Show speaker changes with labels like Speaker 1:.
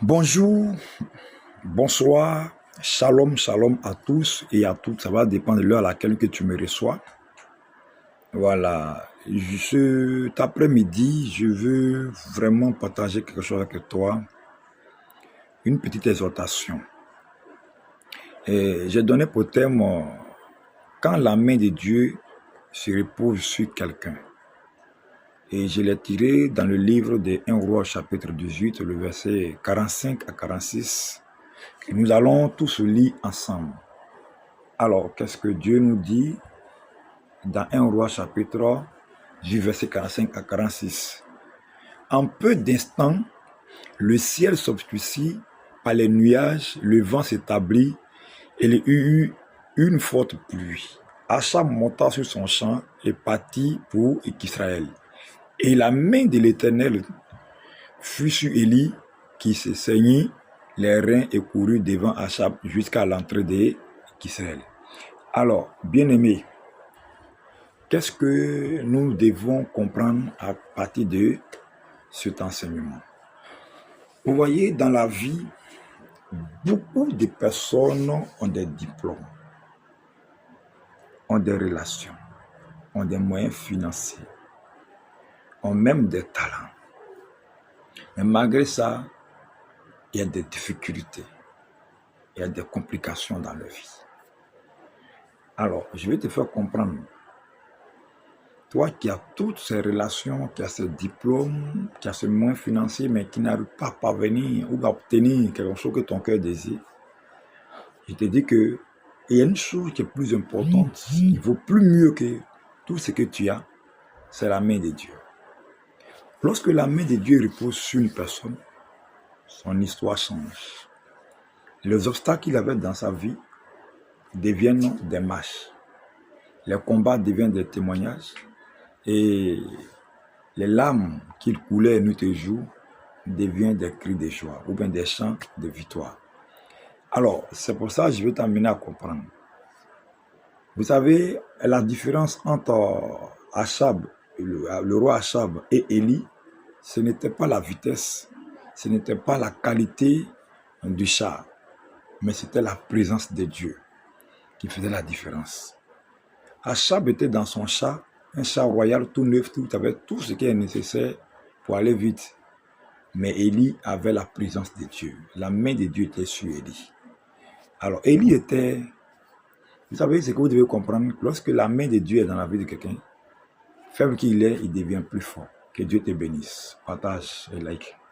Speaker 1: Bonjour, bonsoir, shalom, shalom à tous et à toutes. Ça va dépendre de l'heure à laquelle que tu me reçois. Voilà, cet après-midi, je veux vraiment partager quelque chose avec toi, une petite exhortation. J'ai donné pour thème quand la main de Dieu se repose sur quelqu'un. Et je l'ai tiré dans le livre de 1 Roi chapitre 18, le verset 45 à 46. Et nous allons tous lire ensemble. Alors, qu'est-ce que Dieu nous dit dans 1 Roi chapitre 18, verset 45 à 46? En peu d'instants, le ciel s'obscurcit par les nuages, le vent s'établit et il y eut une forte pluie. Achab monta sur son champ et partit pour Israël. Et la main de l'Éternel fut sur Élie qui se saignit les reins et courut devant Achab jusqu'à l'entrée d'Israël. Alors, bien-aimés, qu'est-ce que nous devons comprendre à partir de cet enseignement? Vous voyez, dans la vie, beaucoup de personnes ont des diplômes, ont des relations, ont des moyens financiers, ont même des talents. Mais malgré ça, il y a des difficultés, il y a des complications dans leur vie. Alors, je vais te faire comprendre. Toi qui as toutes ces relations, qui as ces diplômes, qui as ces moyens financiers, mais qui n'arrive pas à parvenir ou à obtenir quelque chose que ton cœur désire, je te dis que il y a une chose qui est plus importante. Il vaut plus mieux que tout ce que tu as, c'est la main de Dieu. Lorsque la main de Dieu repose sur une personne, son histoire change. Les obstacles qu'il avait dans sa vie deviennent des marches. Les combats deviennent des témoignages. Et les larmes qu'il coulait nuit et jour deviennent des cris de joie ou bien des chants de victoire. Alors, c'est pour ça que je vais t'amener à comprendre. Vous savez, la différence entre Achab, le roi Achab et Élie, ce n'était pas la vitesse, ce n'était pas la qualité du char, mais c'était la présence de Dieu qui faisait la différence. Achab était dans son char, un char royal tout neuf, tout avec tout ce qui est nécessaire pour aller vite. Mais Élie avait la présence de Dieu. La main de Dieu était sur Élie. Alors Élie était... Vous savez ce que vous devez comprendre, lorsque la main de Dieu est dans la vie de quelqu'un, faible qu'il est, il devient plus fort. Que Dieu te bénisse. Partage et like.